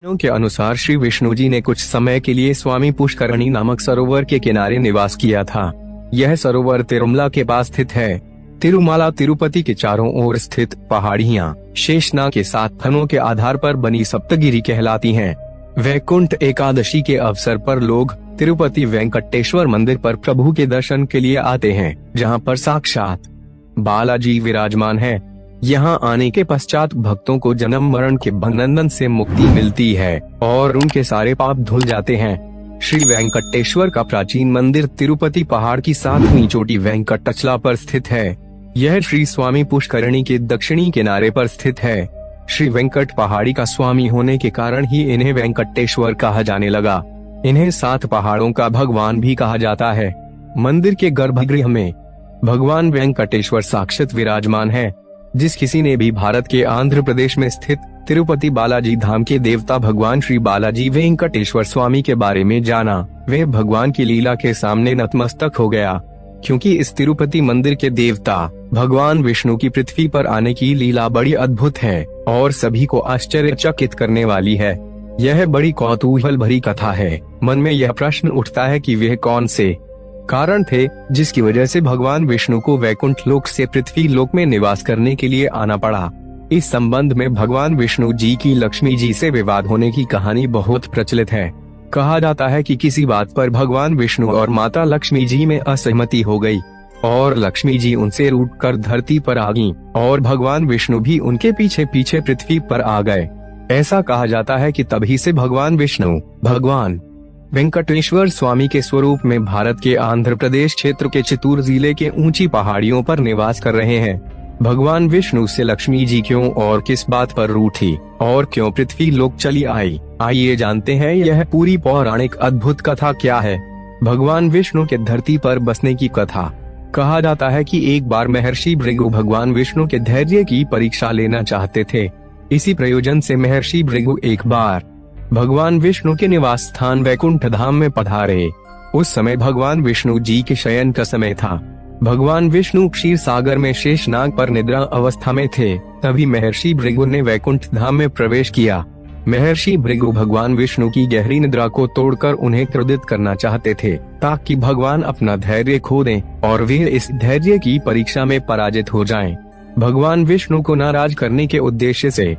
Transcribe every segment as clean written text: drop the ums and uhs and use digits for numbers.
के अनुसार श्री विष्णु जी ने कुछ समय के लिए स्वामी पुष्करणी नामक सरोवर के किनारे निवास किया था। यह सरोवर तिरुमला के पास स्थित है। तिरुमाला तिरुपति के चारों ओर स्थित पहाड़ियाँ शेषनाग के 7 फनों के आधार पर बनी सप्तगिरी कहलाती हैं। वैकुंठ एकादशी के अवसर पर लोग तिरुपति वेंकटेश्वर मंदिर पर प्रभु के दर्शन के लिए आते हैं, जहाँ पर साक्षात बालाजी विराजमान है। यहाँ आने के पश्चात भक्तों को जन्म मरण के बंधन से मुक्ति मिलती है और उनके सारे पाप धुल जाते हैं। श्री वेंकटेश्वर का प्राचीन मंदिर तिरुपति पहाड़ की 7वीं चोटी वेंकटचला पर स्थित है। यह श्री स्वामी पुष्करणी के दक्षिणी किनारे पर स्थित है। श्री वेंकट पहाड़ी का स्वामी होने के कारण ही इन्हें वेंकटेश्वर कहा जाने लगा। इन्हें 7 पहाड़ों का भगवान भी कहा जाता है। मंदिर के गर्भगृह में भगवान वेंकटेश्वर साक्षात विराजमान है। जिस किसी ने भी भारत के आंध्र प्रदेश में स्थित तिरुपति बालाजी धाम के देवता भगवान श्री बालाजी वेंकटेश्वर स्वामी के बारे में जाना, वे भगवान की लीला के सामने नतमस्तक हो गया, क्योंकि इस तिरुपति मंदिर के देवता भगवान विष्णु की पृथ्वी पर आने की लीला बड़ी अद्भुत है और सभी को आश्चर्यचकित करने वाली है। यह बड़ी कौतूहल भरी कथा है। मन में यह प्रश्न उठता है कि वह कौन से कारण थे जिसकी वजह से भगवान विष्णु को वैकुंठ लोक से पृथ्वी लोक में निवास करने के लिए आना पड़ा। इस संबंध में भगवान विष्णु जी की लक्ष्मी जी से विवाद होने की कहानी बहुत प्रचलित है। कहा जाता है कि किसी बात पर भगवान विष्णु और माता लक्ष्मी जी में असहमति हो गई और लक्ष्मी जी उनसे रूठकर धरती पर आ गईं और भगवान विष्णु भी उनके पीछे पीछे पृथ्वी पर आ गए। ऐसा कहा जाता है कि तभी से भगवान विष्णु भगवान वेंकटेश्वर स्वामी के स्वरूप में भारत के आंध्र प्रदेश क्षेत्र के चित्तूर जिले के ऊंची पहाड़ियों पर निवास कर रहे हैं। भगवान विष्णु से लक्ष्मी जी क्यों और किस बात पर रूठी और क्यों पृथ्वी लोक चली आई, आइए जानते हैं यह पूरी पौराणिक अद्भुत कथा क्या है। भगवान विष्णु के धरती पर बसने की कथा। कहा जाता है कि एक बार महर्षि भृगु भगवान विष्णु के धैर्य की परीक्षा लेना चाहते थे। इसी प्रयोजन से महर्षि भृगु एक बार भगवान विष्णु के निवास स्थान वैकुंठ धाम में पधारे। उस समय भगवान विष्णु जी के शयन का समय था। भगवान विष्णु क्षीर सागर में शेषनाग पर निद्रा अवस्था में थे। तभी महर्षि भृगु ने वैकुंठ धाम में प्रवेश किया। महर्षि भृगु भगवान विष्णु की गहरी निद्रा को तोड़कर उन्हें क्रोधित करना चाहते थे, ताकि भगवान अपना धैर्य खो दें और वे इस धैर्य की परीक्षा में पराजित हो जाएं। भगवान विष्णु को नाराज करने के उद्देश्य से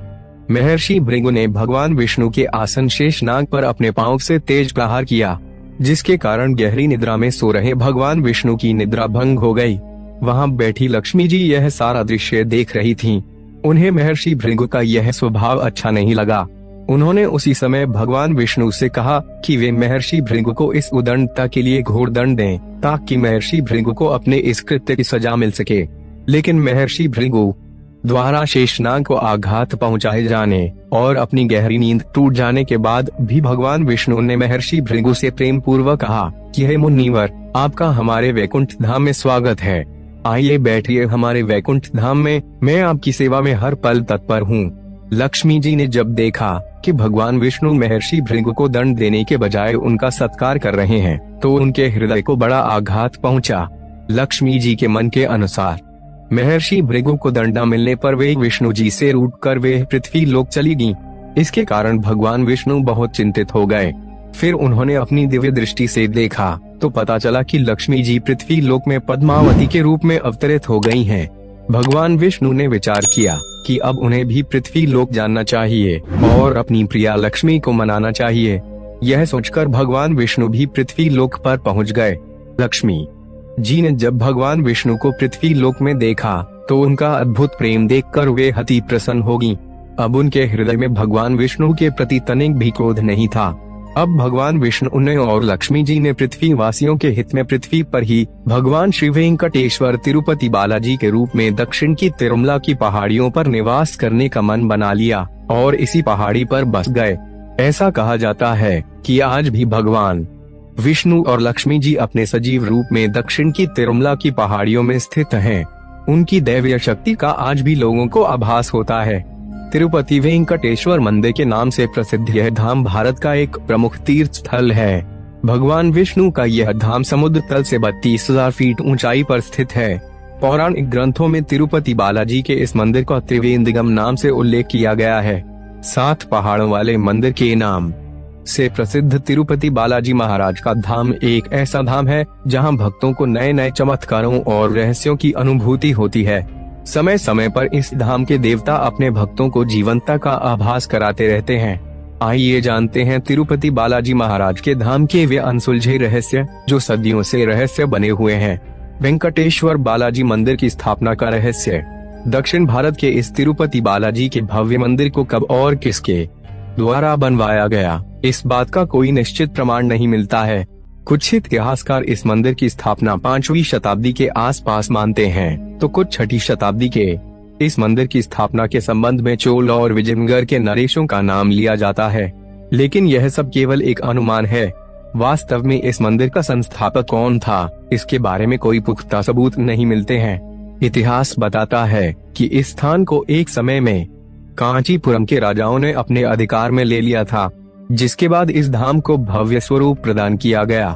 महर्षि भृगु ने भगवान विष्णु के आसन शेषनाग पर अपने पांव से तेज प्रहार किया, जिसके कारण गहरी निद्रा में सो रहे भगवान विष्णु की निद्रा भंग हो गई। वहां बैठी लक्ष्मी जी यह सारा दृश्य देख रही थीं। उन्हें महर्षि भृगु का यह स्वभाव अच्छा नहीं लगा। उन्होंने उसी समय भगवान विष्णु से कहा कि वे महर्षि भृगु को इस उदंडता के लिए घोर दंड दें, ताकि महर्षि भृगु को अपने इस कृत्य की सजा मिल सके। लेकिन महर्षि भृगु द्वारा शेषनाग को आघात पहुंचाए जाने और अपनी गहरी नींद टूट जाने के बाद भी भगवान विष्णु ने महर्षि भृगु से प्रेम पूर्वक कहा कि हे मुनिवर, आपका हमारे वैकुंठ धाम में स्वागत है। आइए बैठिए हमारे वैकुंठ धाम में, मैं आपकी सेवा में हर पल तत्पर हूँ। लक्ष्मी जी ने जब देखा कि भगवान विष्णु महर्षि भृगु को दंड देने के बजाय उनका सत्कार कर रहे हैं, तो उनके हृदय को बड़ा आघात पहुंचा। लक्ष्मी जी के मन के अनुसार महर्षि भृगु को दंड न मिलने पर वे विष्णु जी से रूठकर वे पृथ्वी लोक चली गईं। इसके कारण भगवान विष्णु बहुत चिंतित हो गए। फिर उन्होंने अपनी दिव्य दृष्टि से देखा तो पता चला कि लक्ष्मी जी पृथ्वी लोक में पद्मावती के रूप में अवतरित हो गई हैं। भगवान विष्णु ने विचार किया कि अब उन्हें भी पृथ्वी लोक जानना चाहिए और अपनी प्रिया लक्ष्मी को मनाना चाहिए। यह सोचकर भगवान विष्णु भी पृथ्वी लोक पर पहुंच गए। लक्ष्मी जी ने जब भगवान विष्णु को पृथ्वी लोक में देखा तो उनका अद्भुत प्रेम देखकर वे अति प्रसन्न हो गईं। अब उनके हृदय में भगवान विष्णु के प्रति तनिक भी क्रोध नहीं था। अब भगवान विष्णु ने और लक्ष्मी जी ने पृथ्वी वासियों के हित में पृथ्वी पर ही भगवान श्री वेंकटेश्वर तिरुपति बालाजी के रूप में दक्षिण की तिरुमला की पहाड़ियों पर निवास करने का मन बना लिया और इसी पहाड़ी पर बस गए। ऐसा कहा जाता है कि आज भी भगवान विष्णु और लक्ष्मी जी अपने सजीव रूप में दक्षिण की तिरुमला की पहाड़ियों में स्थित हैं। उनकी दैवीय शक्ति का आज भी लोगों को आभास होता है। तिरुपति वेंकटेश्वर मंदिर के नाम से प्रसिद्ध यह धाम भारत का एक प्रमुख तीर्थ स्थल है। भगवान विष्णु का यह धाम समुद्र तल से 32,000 फीट ऊंचाई पर स्थित है। पौराणिक ग्रंथों में तिरुपति बालाजी के इस मंदिर का त्रिवेंद्रम नाम से उल्लेख किया गया है। 7 पहाड़ों वाले मंदिर के नाम से प्रसिद्ध तिरुपति बालाजी महाराज का धाम एक ऐसा धाम है जहां भक्तों को नए नए चमत्कारों और रहस्यों की अनुभूति होती है। समय समय पर इस धाम के देवता अपने भक्तों को जीवंतता का आभास कराते रहते हैं। आइए जानते हैं तिरुपति बालाजी महाराज के धाम के वे अनसुलझे रहस्य जो सदियों से रहस्य बने हुए हैं। वेंकटेश्वर बालाजी मंदिर की स्थापना का रहस्य। दक्षिण भारत के इस तिरुपति बालाजी के भव्य मंदिर को कब और किसके द्वारा बनवाया गया, इस बात का कोई निश्चित प्रमाण नहीं मिलता है। कुछ इतिहासकार इस मंदिर की स्थापना 5वीं शताब्दी के आसपास मानते हैं, तो कुछ 6वीं शताब्दी के। इस मंदिर की स्थापना के संबंध में चोल और विजयनगर के नरेशों का नाम लिया जाता है, लेकिन यह सब केवल एक अनुमान है। वास्तव में इस मंदिर का संस्थापक कौन था, इसके बारे में कोई पुख्ता सबूत नहीं मिलते हैं। इतिहास बताता है कि इस स्थान को एक समय में कांचीपुरम के राजाओं ने अपने अधिकार में ले लिया था, जिसके बाद इस धाम को भव्य स्वरूप प्रदान किया गया।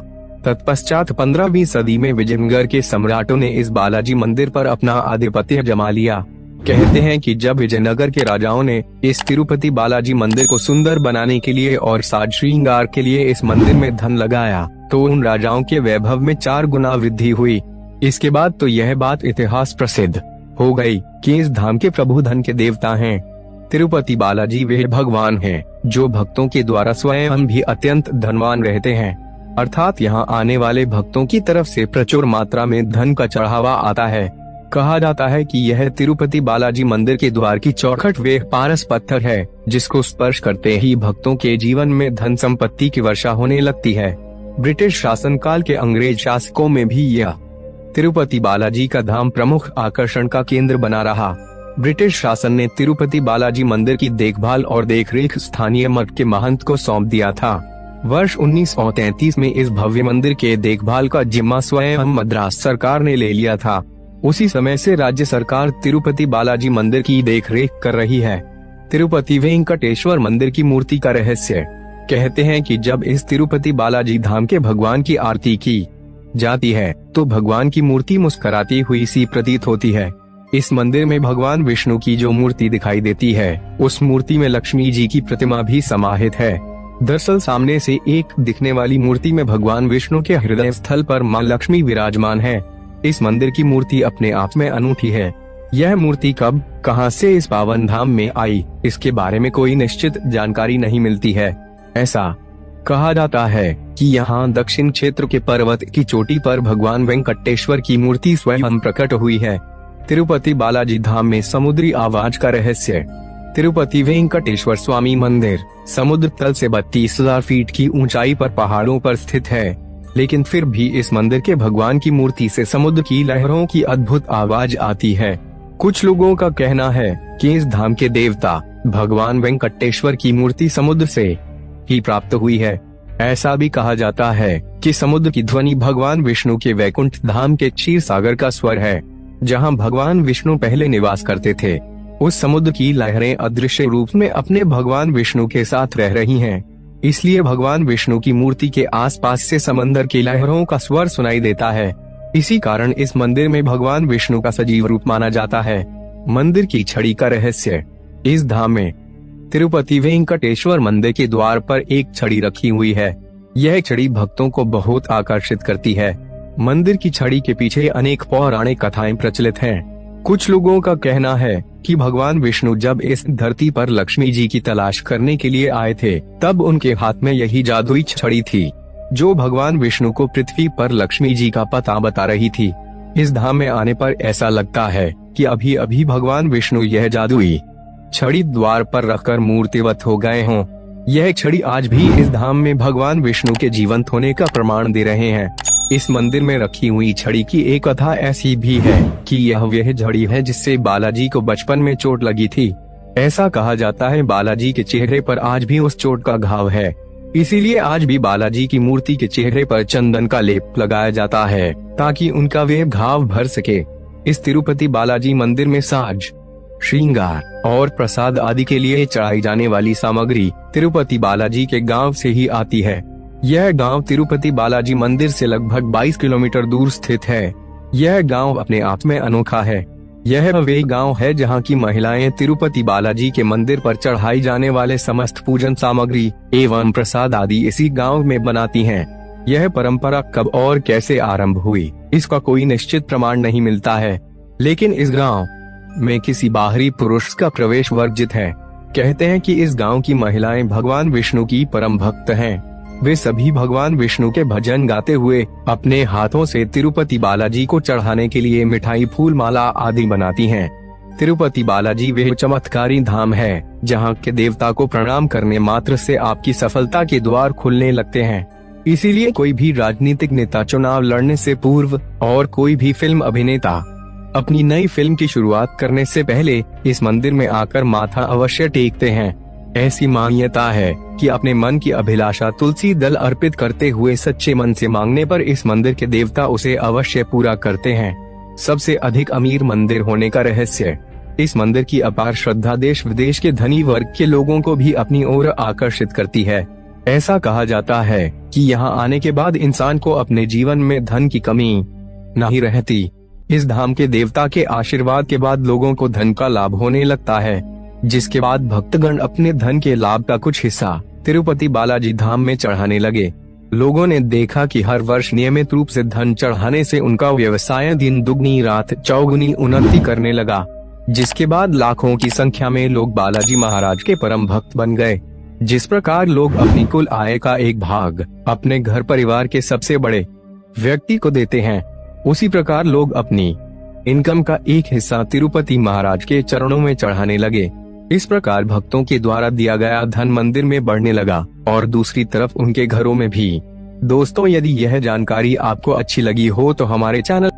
तत्पश्चात 15वीं सदी में विजयनगर के सम्राटों ने इस बालाजी मंदिर पर अपना आधिपत्य जमा लिया। कहते हैं कि जब विजयनगर के राजाओं ने इस तिरुपति बालाजी मंदिर को सुंदर बनाने के लिए और साज श्रृंगार के लिए इस मंदिर में धन लगाया, तो उन राजाओं के वैभव में 4 गुना वृद्धि हुई। इसके बाद तो यह बात इतिहास प्रसिद्ध हो गई कि इस धाम के प्रभु धन के देवता हैं। तिरुपति बालाजी वे भगवान हैं जो भक्तों के द्वारा स्वयं भी अत्यंत धनवान रहते हैं, अर्थात यहाँ आने वाले भक्तों की तरफ से प्रचुर मात्रा में धन का चढ़ावा आता है। कहा जाता है कि यह तिरुपति बालाजी मंदिर के द्वार की चौखट वे पारस पत्थर है, जिसको स्पर्श करते ही भक्तों के जीवन में धन संपत्ति की वर्षा होने लगती है। ब्रिटिश शासन काल के अंग्रेज शासकों में भी यह तिरुपति बालाजी का धाम प्रमुख आकर्षण का केंद्र बना रहा। ब्रिटिश शासन ने तिरुपति बालाजी मंदिर की देखभाल और देखरेख स्थानीय मठ के महंत को सौंप दिया था। वर्ष 1933 में इस भव्य मंदिर के देखभाल का जिम्मा स्वयं मद्रास सरकार ने ले लिया था। उसी समय से राज्य सरकार तिरुपति बालाजी मंदिर की देखरेख कर रही है। तिरुपति वेंकटेश्वर मंदिर की मूर्ति का रहस्य। कहते हैं कि जब इस तिरुपति बालाजी धाम के भगवान की आरती की जाती है तो भगवान की मूर्ति मुस्कुराती हुई सी प्रतीत होती है। इस मंदिर में भगवान विष्णु की जो मूर्ति दिखाई देती है, उस मूर्ति में लक्ष्मी जी की प्रतिमा भी समाहित है। दरअसल सामने से एक दिखने वाली मूर्ति में भगवान विष्णु के हृदय स्थल पर मां लक्ष्मी विराजमान है। इस मंदिर की मूर्ति अपने आप में अनूठी है। यह मूर्ति कब कहां से इस पावन धाम में आई, इसके बारे में कोई निश्चित जानकारी नहीं मिलती है। ऐसा कहा जाता है कि यहाँ दक्षिण क्षेत्र के पर्वत की चोटी पर भगवान वेंकटेश्वर की मूर्ति स्वयं प्रकट हुई है। तिरुपति बालाजी धाम में समुद्री आवाज का रहस्य। तिरुपति वेंकटेश्वर स्वामी मंदिर समुद्र तल से 32,000 फीट की ऊंचाई पर पहाड़ों पर स्थित है, लेकिन फिर भी इस मंदिर के भगवान की मूर्ति से समुद्र की लहरों की अद्भुत आवाज आती है। कुछ लोगों का कहना है कि इस धाम के देवता भगवान वेंकटेश्वर की मूर्ति समुद्र से ही प्राप्त हुई है। ऐसा भी कहा जाता है कि समुद्र की ध्वनि भगवान विष्णु के वैकुंठ धाम के क्षीर सागर का स्वर है, जहां भगवान विष्णु पहले निवास करते थे। उस समुद्र की लहरें अदृश्य रूप में अपने भगवान विष्णु के साथ रह रही हैं, इसलिए भगवान विष्णु की मूर्ति के आसपास से समंदर की लहरों का स्वर सुनाई देता है। इसी कारण इस मंदिर में भगवान विष्णु का सजीव रूप माना जाता है। मंदिर की छड़ी का रहस्य। इस धाम में तिरुपति वेंकटेश्वर मंदिर के द्वार पर एक छड़ी रखी हुई है। यह छड़ी भक्तों को बहुत आकर्षित करती है। मंदिर की छड़ी के पीछे अनेक पौराणिक कथाएं प्रचलित हैं। कुछ लोगों का कहना है कि भगवान विष्णु जब इस धरती पर लक्ष्मी जी की तलाश करने के लिए आए थे, तब उनके हाथ में यही जादुई छड़ी थी, जो भगवान विष्णु को पृथ्वी पर लक्ष्मी जी का पता बता रही थी। इस धाम में आने पर ऐसा लगता है कि अभी अभी भगवान विष्णु यह जादुई छड़ी द्वार पर रखकर मूर्तिवत हो गए हों। यह छड़ी आज भी इस धाम में भगवान विष्णु के जीवंत होने का प्रमाण दे रहे हैं। इस मंदिर में रखी हुई छड़ी की एक कथा ऐसी भी है कि यह वह छड़ी है जिससे बालाजी को बचपन में चोट लगी थी। ऐसा कहा जाता है बालाजी के चेहरे पर आज भी उस चोट का घाव है, इसीलिए आज भी बालाजी की मूर्ति के चेहरे पर चंदन का लेप लगाया जाता है ताकि उनका वह घाव भर सके। इस तिरुपति बालाजी मंदिर में साज श्रृंगार और प्रसाद आदि के लिए चढ़ाई जाने वाली सामग्री तिरुपति बालाजी के गांव से ही आती है। यह गांव तिरुपति बालाजी मंदिर से लगभग 22 किलोमीटर दूर स्थित है। यह गांव अपने आप में अनोखा है। यह वे गांव है जहां की महिलाएं तिरुपति बालाजी के मंदिर पर चढ़ाई जाने वाले समस्त पूजन सामग्री एवं प्रसाद आदि इसी गांव में बनाती हैं। यह परंपरा कब और कैसे आरंभ हुई, इसका कोई निश्चित प्रमाण नहीं मिलता है, लेकिन इस गांव में किसी बाहरी पुरुष का प्रवेश वर्जित है। कहते हैं कि इस गांव की महिलाएं भगवान विष्णु की परम भक्त हैं। वे सभी भगवान विष्णु के भजन गाते हुए अपने हाथों से तिरुपति बालाजी को चढ़ाने के लिए मिठाई, फूल माला आदि बनाती हैं। तिरुपति बालाजी वह चमत्कारी धाम है जहां के देवता को प्रणाम करने मात्र से आपकी सफलता के द्वार खुलने लगते हैं। इसीलिए कोई भी राजनीतिक नेता चुनाव लड़ने से पूर्व और कोई भी फिल्म अभिनेता अपनी नई फिल्म की शुरुआत करने से पहले इस मंदिर में आकर माथा अवश्य टेकते हैं। ऐसी मान्यता है कि अपने मन की अभिलाषा तुलसी दल अर्पित करते हुए सच्चे मन से मांगने पर इस मंदिर के देवता उसे अवश्य पूरा करते हैं। सबसे अधिक अमीर मंदिर होने का रहस्य, इस मंदिर की अपार श्रद्धा देश विदेश के धनी वर्ग के लोगों को भी अपनी ओर आकर्षित करती है। ऐसा कहा जाता है कि यहाँ आने के बाद इंसान को अपने जीवन में धन की कमी नहीं रहती। इस धाम के देवता के आशीर्वाद के बाद लोगों को धन का लाभ होने लगता है, जिसके बाद भक्तगण अपने धन के लाभ का कुछ हिस्सा तिरुपति बालाजी धाम में चढ़ाने लगे। लोगों ने देखा कि हर वर्ष नियमित रूप से धन चढ़ाने से उनका व्यवसाय दिन दुगनी रात चौगुनी उन्नति करने लगा, जिसके बाद लाखों की संख्या में लोग बालाजी महाराज के परम भक्त बन गए। जिस प्रकार लोग अपनी कुल आय का एक भाग अपने घर परिवार के सबसे बड़े व्यक्ति को देते हैं, उसी प्रकार लोग अपनी इनकम का एक हिस्सा तिरुपति महाराज के चरणों में चढ़ाने लगे। इस प्रकार भक्तों के द्वारा दिया गया धन मंदिर में बढ़ने लगा और दूसरी तरफ उनके घरों में भी। दोस्तों, यदि यह जानकारी आपको अच्छी लगी हो तो हमारे चैनल